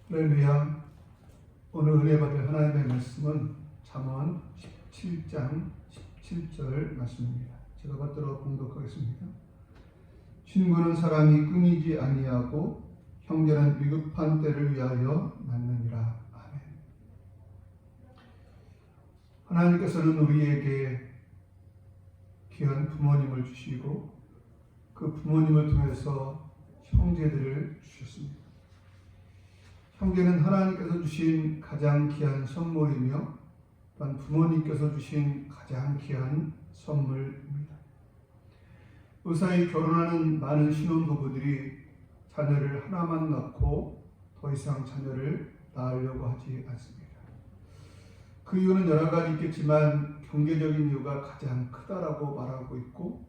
할렐루야. 오늘 은혜 받을 하나님의 말씀은 잠언 17장 17절 말씀입니다. 제가 받들어 봉독하겠습니다. 친구는 사랑이 끊이지 아니하고 형제는 위급한 때를 위하여 낳느니라. 아멘. 하나님께서는 우리에게 귀한 부모님을 주시고 그 부모님을 통해서 형제들을 주셨습니다. 형제는 하나님께서 주신 가장 귀한 선물이며 또한 부모님께서 주신 가장 귀한 선물입니다. 무사히 결혼하는 많은 신혼부부들이 자녀를 하나만 낳고 더 이상 자녀를 낳으려고 하지 않습니다. 그 이유는 여러 가지 있겠지만 경제적인 이유가 가장 크다라고 말하고 있고,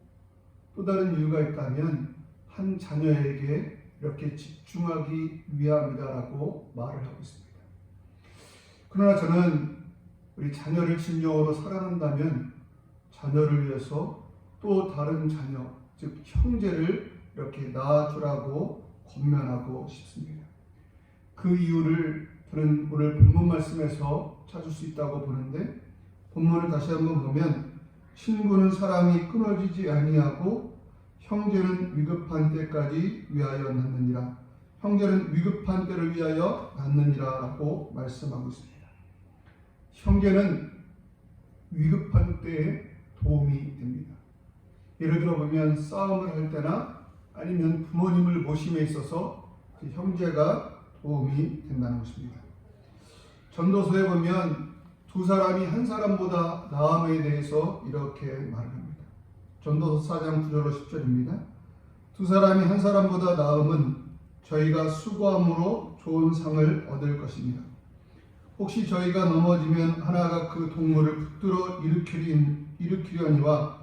또 다른 이유가 있다면 한 자녀에게 이렇게 집중하기 위함이다라고 말을 하고 있습니다. 그러나 저는 우리 자녀를 진정으로 사랑한다면 자녀를 위해서 또 다른 자녀, 즉 형제를 이렇게 낳아주라고 권면하고 싶습니다. 그 이유를 저는 오늘 본문 말씀에서 찾을 수 있다고 보는데, 본문을 다시 한번 보면 친구는 사랑이 끊어지지 아니하고 형제는 위급한 때까지 위하여 낳느니라. 형제는 위급한 때를 위하여 낳느니라 라고 말씀하고 있습니다. 형제는 위급한 때에 도움이 됩니다. 예를 들어 보면 싸움을 할 때나 아니면 부모님을 모심에 있어서 형제가 도움이 된다는 것입니다. 전도서에 보면 두 사람이 한 사람보다 나음에 대해서 이렇게 말을 합니다. 전도서 4장 9절로 10절입니다. 두 사람이 한 사람보다 나음은 저희가 수고함으로 좋은 상을 얻을 것입니다. 혹시 저희가 넘어지면 하나가 그 동물을 붙들어 일으키려니와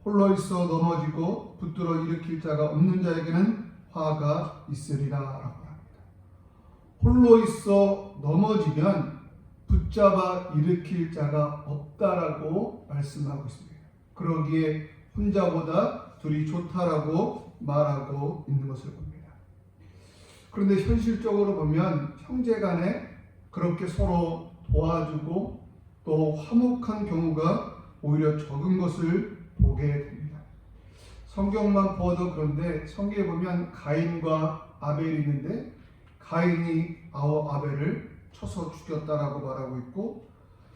홀로 있어 넘어지고 붙들어 일으킬 자가 없는 자에게는 화가 있으리라 라고 합니다. 홀로 있어 넘어지면 붙잡아 일으킬 자가 없다라고 말씀하고 있습니다. 그러기에 혼자보다 둘이 좋다라고 말하고 있는 것을 봅니다. 그런데 현실적으로 보면 형제 간에 그렇게 서로 도와주고 또 화목한 경우가 오히려 적은 것을 보게 됩니다. 성경만 보아도 그런데 성경에 보면 가인과 아벨이 있는데 가인이 아벨을 쳐서 죽였다라고 말하고 있고,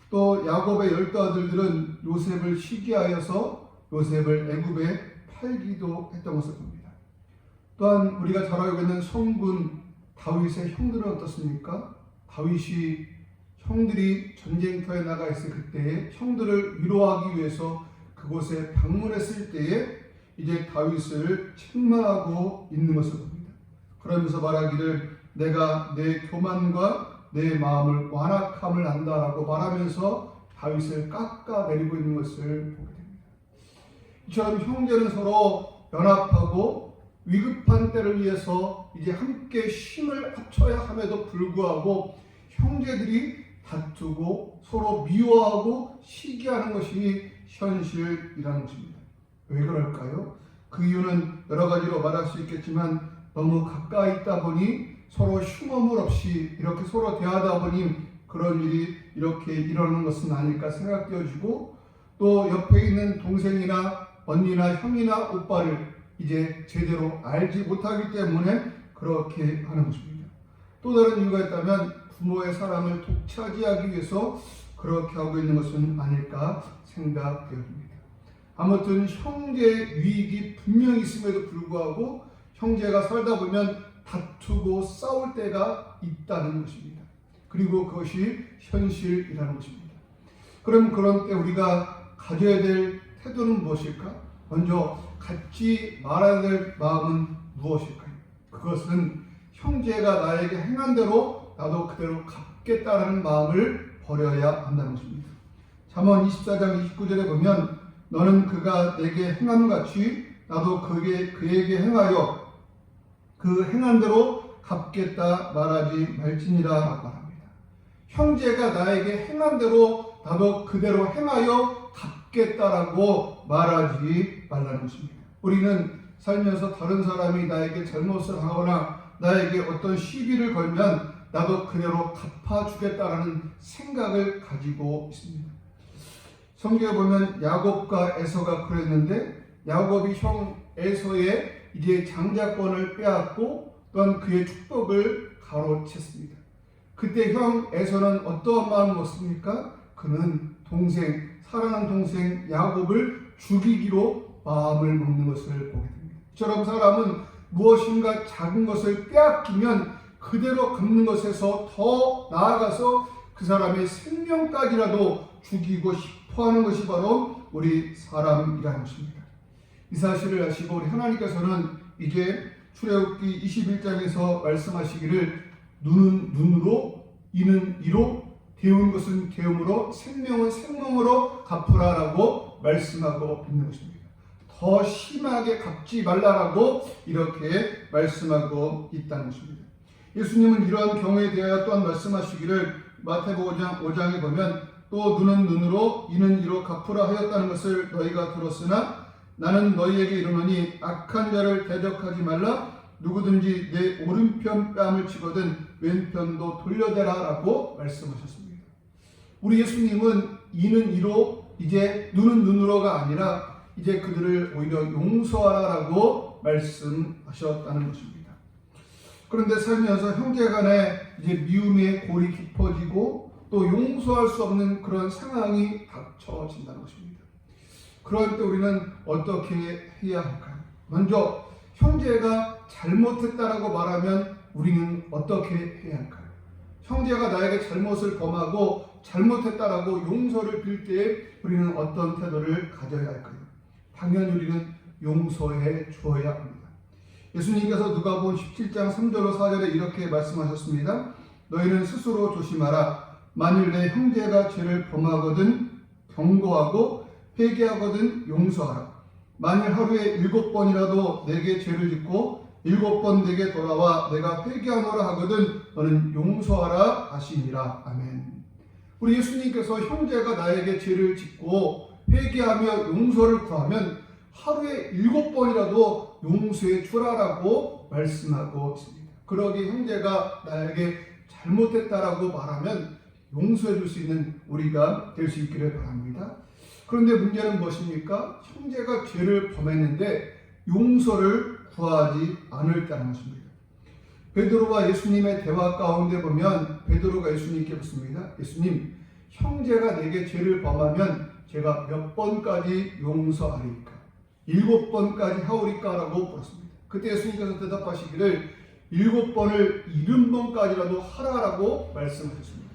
또 야곱의 12 아들들은 요셉을 시기하여서 요셉을 애굽에 팔기도 했던 것을 봅니다. 또한 우리가 잘 알고 있는 성군 다윗의 형들은 어떻습니까? 다윗이 형들이 전쟁터에 나가 있을 그때에 형들을 위로하기 위해서 그곳에 방문했을 때에 이제 다윗을 책망하고 있는 것을 봅니다. 그러면서 말하기를 내가 내 교만과 내 마음을 완악함을 안다라고 말하면서 다윗을 깎아내리고 있는 것을 보게 됩니다. 이처럼 형제는 서로 연합하고 위급한 때를 위해서 이제 함께 힘을 합쳐야 함에도 불구하고 형제들이 다투고 서로 미워하고 시기하는 것이 현실이라는 것입니다. 왜 그럴까요? 그 이유는 여러 가지로 말할 수 있겠지만 너무 가까이 있다 보니 서로 흉어물 없이 이렇게 서로 대하다 보니 그런 일이 이렇게 일어나는 것은 아닐까 생각되어지고, 또 옆에 있는 동생이나 언니나 형이나 오빠를 이제 제대로 알지 못하기 때문에 그렇게 하는 것입니다. 또 다른 이유가 있다면 부모의 사랑을 독차지하기 위해서 그렇게 하고 있는 것은 아닐까 생각되어집니다. 아무튼 형제의 유익이 분명히 있음에도 불구하고 형제가 살다 보면 다투고 싸울 때가 있다는 것입니다. 그리고 그것이 현실이라는 것입니다. 그럼 그런 때 우리가 가져야 될 태도는 무엇일까? 먼저 갖지 말아야 될 마음은 무엇일까요? 그것은 형제가 나에게 행한 대로 나도 그대로 갚겠다라는 마음을 버려야 한다는 것입니다. 잠언 24장 29절에 보면 너는 그가 내게 행함 같이 나도 그에게 행하여 그 행한 대로 갚겠다 말하지 말지니라 라고 말합니다. 형제가 나에게 행한 대로 나도 그대로 행하여 갚겠다라고 말하지 말라는 것입니다. 우리는 살면서 다른 사람이 나에게 잘못을 하거나 나에게 어떤 시비를 걸면 나도 그대로 갚아주겠다라는 생각을 가지고 있습니다. 성경에 보면 야곱과 에서가 그랬는데 야곱이 형 에서의 이제 장자권을 빼앗고 또한 그의 축복을 가로챘습니다. 그때 형 에서는 어떠한 마음을 먹습니까? 그는 사랑하는 동생 야곱을 죽이기로 마음을 먹는 것을 보게 됩니다. 이처럼 사람은 무엇인가 작은 것을 빼앗기면 그대로 갚는 것에서 더 나아가서 그 사람의 생명까지라도 죽이고 싶어하는 것이 바로 우리 사람이라는 것입니다. 이 사실을 아시고 우리 하나님께서는 이제 출애굽기 21장에서 말씀하시기를 눈은 눈으로 이는 이로 데운 것은 데움으로 생명은 생명으로 갚으라라고 말씀하고 있는 것입니다. 더 심하게 갚지 말라라고 이렇게 말씀하고 있다는 것입니다. 예수님은 이러한 경우에 대하여 또한 말씀하시기를 마태복음 5장에 보면 또 눈은 눈으로 이는 이로 갚으라 하였다는 것을 너희가 들었으나 나는 너희에게 이르노니 악한 자를 대적하지 말라 누구든지 내 오른편 뺨을 치거든 왼편도 돌려대라 라고 말씀하셨습니다. 우리 예수님은 이는 이로 이제 눈은 눈으로가 아니라 이제 그들을 오히려 용서하라라고 말씀하셨다는 것입니다. 그런데 살면서 형제간에 이제 미움의 골이 깊어지고 또 용서할 수 없는 그런 상황이 닥쳐진다는 것입니다. 그럴 때 우리는 어떻게 해야 할까요? 먼저 형제가 잘못했다라고 말하면 우리는 어떻게 해야 할까요? 형제가 나에게 잘못을 범하고 잘못했다라고 용서를 빌 때에 우리는 어떤 태도를 가져야 할까요? 당연히 우리는 용서해 주어야 합니다. 예수님께서 누가복음 17장 3절로 4절에 이렇게 말씀하셨습니다. 너희는 스스로 조심하라. 만일 내 형제가 죄를 범하거든 경고하고 회개하거든 용서하라. 만일 하루에 7번이라도 내게 죄를 짓고 7번 내게 돌아와 내가 회개하노라 하거든 너는 용서하라 하시니라. 아멘. 우리 예수님께서 형제가 나에게 죄를 짓고 회개하며 용서를 구하면 하루에 7번이라도 용서해 주라라고 말씀하고 있습니다. 그러기 형제가 나에게 잘못했다라고 말하면 용서해 줄 수 있는 우리가 될 수 있기를 바랍니다. 그런데 문제는 무엇입니까? 형제가 죄를 범했는데 용서를 구하지 않을 때라는 것입니다. 베드로와 예수님의 대화 가운데 보면 베드로가 예수님께 묻습니다. 예수님, 형제가 내게 죄를 범하면 제가 몇 번까지 용서하리까? 7번까지 하오리까? 라고 물었습니다. 그때 예수님께서 대답하시기를 7번을 70번까지라도 하라라고 말씀하셨습니다.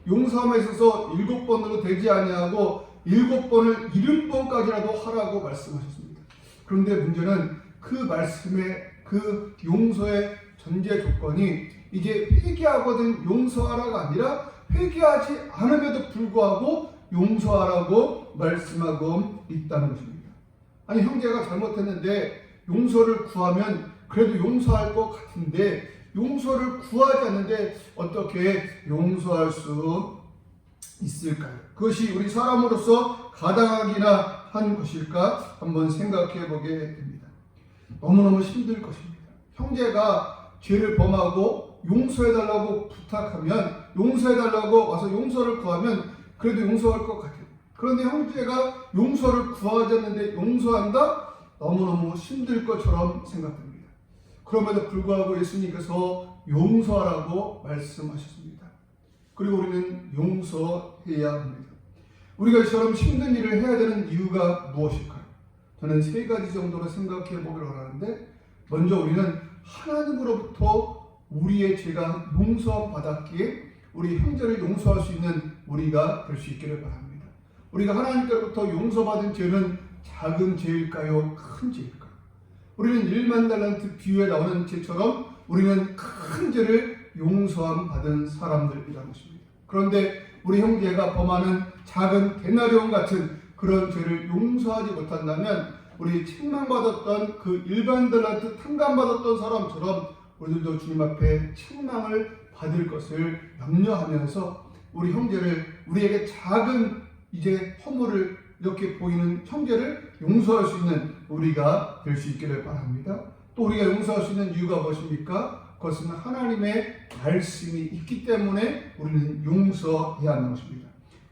용서함에 있어서 7번으로 되지 아니하고 7번을 70번까지라도 하라고 말씀하셨습니다. 그런데 문제는 그 말씀의 그 용서의 전제 조건이 이제 회개하거든 용서하라가 아니라 회개하지 않음에도 불구하고 용서하라고 말씀하고 있다는 것입니다. 아니 형제가 잘못했는데 용서를 구하면 그래도 용서할 것 같은데 용서를 구하지 않는데 어떻게 용서할 수 있을까요? 그것이 우리 사람으로서 가당하기나 한 것일까 한번 생각해 보게 됩니다. 너무너무 힘들 것입니다. 형제가 죄를 범하고 용서해달라고 부탁하면 용서해달라고 와서 용서를 구하면 그래도 용서할 것 같아요. 그런데 형제가 용서를 구하지 않는데 용서한다? 너무너무 힘들 것처럼 생각됩니다. 그럼에도 불구하고 예수님께서 용서하라고 말씀하셨습니다. 그리고 우리는 용서해야 합니다. 우리가 이처럼 힘든 일을 해야 되는 이유가 무엇일까요? 저는 3가지 정도로 생각해 보기로 하는데 먼저 우리는 하나님으로부터 우리의 죄가 용서 받았기에 우리 형제를 용서할 수 있는 우리가 될 수 있기를 바랍니다. 우리가 하나님께로부터 용서받은 죄는 작은 죄일까요? 큰 죄일까요? 우리는 1만 달란트 비유에 나오는 죄처럼 우리는 큰 죄를 용서함 받은 사람들이라는 것입니다. 그런데 우리 형제가 범하는 작은 데나리온 같은 그런 죄를 용서하지 못한다면 우리 책망받았던 그 1만 달란트 탕감받았던 사람처럼 우리들도 주님 앞에 책망을 받을 것을 염려하면서 우리 형제를 우리에게 작은 이제 허물을 이렇게 보이는 형제를 용서할 수 있는 우리가 될 수 있기를 바랍니다. 또 우리가 용서할 수 있는 이유가 무엇입니까? 그것은 하나님의 말씀이 있기 때문에 우리는 용서해야 하는 것입니다.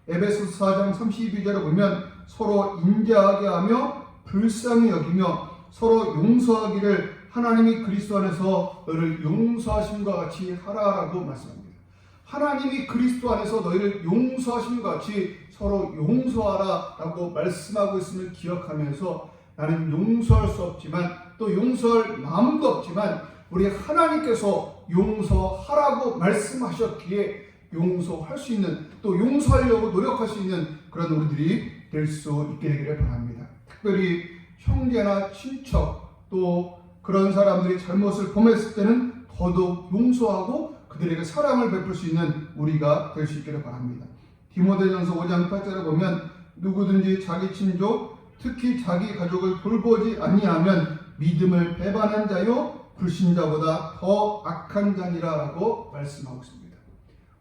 에베소서 4장 32절에 보면 서로 인자하게 하며 불쌍히 여기며 서로 용서하기를 하나님이 그리스도 안에서 너희를 용서하심과 같이 하라라고 말씀합니다. 하나님이 그리스도 안에서 너희를 용서하심과 같이 서로 용서하라라고 말씀하고 있음을 기억하면서 나는 용서할 수 없지만 또 용서할 마음도 없지만 우리 하나님께서 용서하라고 말씀하셨기에 용서할 수 있는 또 용서하려고 노력할 수 있는 그런 우리들이 될 수 있게 되기를 바랍니다. 특별히 형제나 친척 또 그런 사람들이 잘못을 범했을 때는 더더욱 용서하고 그들에게 사랑을 베풀 수 있는 우리가 될 수 있기를 바랍니다. 디모데전서 5장 8절에 보면 누구든지 자기 친족 특히 자기 가족을 돌보지 아니하면 믿음을 배반한 자요 불신자보다 더 악한 자니라라고 말씀하고 있습니다.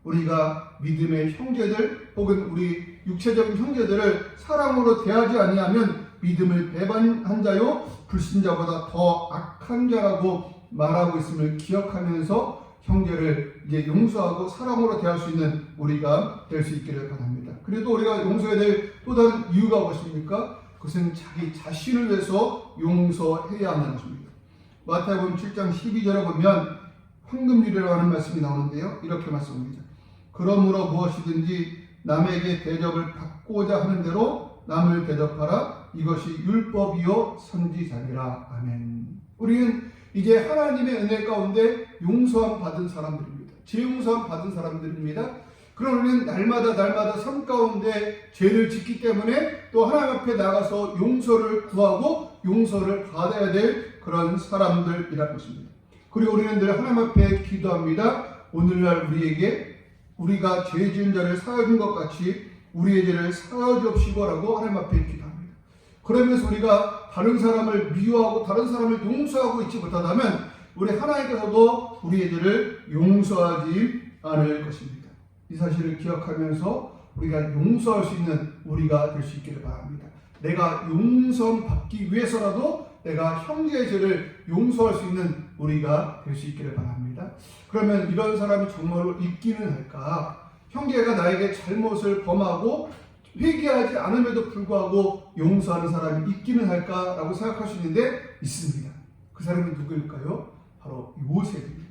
우리가 믿음의 형제들 혹은 우리 육체적인 형제들을 사랑으로 대하지 아니하면 믿음을 배반한 자요 불신자보다 더 악한 자라고 말하고 있음을 기억하면서 형제를 이제 용서하고 사랑으로 대할 수 있는 우리가 될 수 있기를 바랍니다. 그래도 우리가 용서해야 될 또 다른 이유가 무엇입니까? 그것은 자기 자신을 위해서 용서해야 하는 것입니다. 마태복음 7장 12절에 보면 황금률이라고 하는 말씀이 나오는데요. 이렇게 말씀합니다. 그러므로 무엇이든지 남에게 대접을 받고자 하는 대로 남을 대접하라. 이것이 율법이요 선지자니라. 아멘. 우리는 이제 하나님의 은혜 가운데 용서함 받은 사람들입니다. 재용서함 받은 사람들입니다. 그럼 우리는 날마다 삶 가운데 죄를 짓기 때문에 또 하나님 앞에 나가서 용서를 구하고 용서를 받아야 될 그런 사람들이라는 것입니다. 그리고 우리는 늘 하나님 앞에 기도합니다. 오늘날 우리에게 우리가 죄 지은 자를 사하여 준 것 같이 우리의 죄를 사하여 주옵시고라고 하나님 앞에 기도합니다. 그러면서 우리가 다른 사람을 미워하고 다른 사람을 용서하고 있지 못하다면 우리 하나님께서도 우리의 죄를 용서하지 않을 것입니다. 이 사실을 기억하면서 우리가 용서할 수 있는 우리가 될 수 있기를 바랍니다. 내가 용서받기 위해서라도 내가 형제의 죄를 용서할 수 있는 우리가 될 수 있기를 바랍니다. 그러면 이런 사람이 정말로 있기는 할까? 형제가 나에게 잘못을 범하고 회개하지 않음에도 불구하고 용서하는 사람이 있기는 할까라고 생각할 수 있는데 있습니다. 그 사람은 누구일까요? 바로 요셉입니다.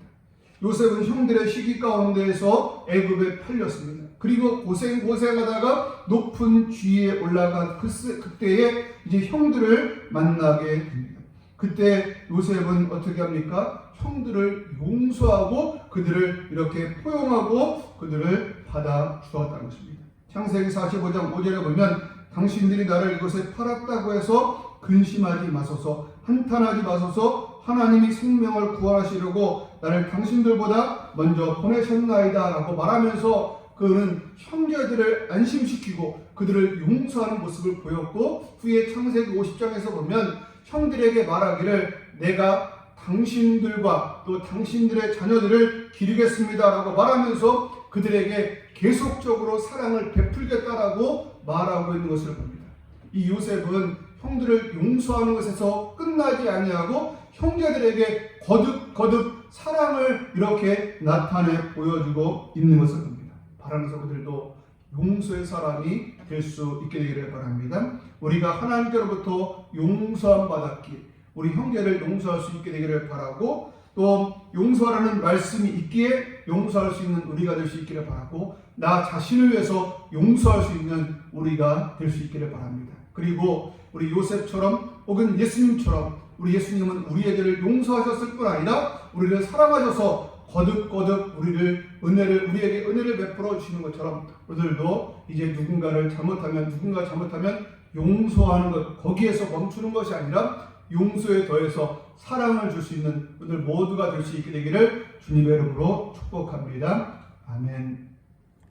요셉은 형들의 시기 가운데에서 애굽에 팔렸습니다. 그리고 고생하다가 높은 지위에 올라간 그때에 이제 형들을 만나게 됩니다. 그때 요셉은 어떻게 합니까? 형들을 용서하고 그들을 이렇게 포용하고 그들을 받아 주었다는 것입니다. 창세기 45장 5절에 보면 당신들이 나를 이곳에 팔았다고 해서 근심하지 마소서, 한탄하지 마소서, 하나님이 생명을 구원하시려고 나를 당신들보다 먼저 보내셨나이다 라고 말하면서 그는 형제들을 안심시키고 그들을 용서하는 모습을 보였고, 후에 창세기 50장에서 보면 형들에게 말하기를 내가 당신들과 또 당신들의 자녀들을 기르겠습니다 라고 말하면서 그들에게 계속적으로 사랑을 베풀겠다라고 말하고 있는 것을 봅니다. 이 요셉은 형들을 용서하는 것에서 끝나지 아니하고 형제들에게 거듭 사랑을 이렇게 나타내 보여주고 있는 것을 봅니다. 바라면서 그들도 용서의 사람이 될 수 있게 되기를 바랍니다. 우리가 하나님께로부터 용서함 받았기에 우리 형제를 용서할 수 있게 되기를 바라고, 또 용서라는 말씀이 있기에 용서할 수 있는 우리가 될 수 있기를 바라고, 나 자신을 위해서 용서할 수 있는 우리가 될 수 있기를 바랍니다. 그리고 우리 요셉처럼 혹은 예수님처럼 우리 예수님은 우리의 죄를 용서하셨을 뿐 아니라 우리를 사랑하셔서 거듭 우리에게 은혜를 베풀어 주시는 것처럼 우리들도 이제 누군가 잘못하면 용서하는 것, 거기에서 멈추는 것이 아니라 용서에 더해서 사랑을 줄 수 있는 오늘 모두가 될 수 있게 되기를 주님의 이름으로 축복합니다. 아멘.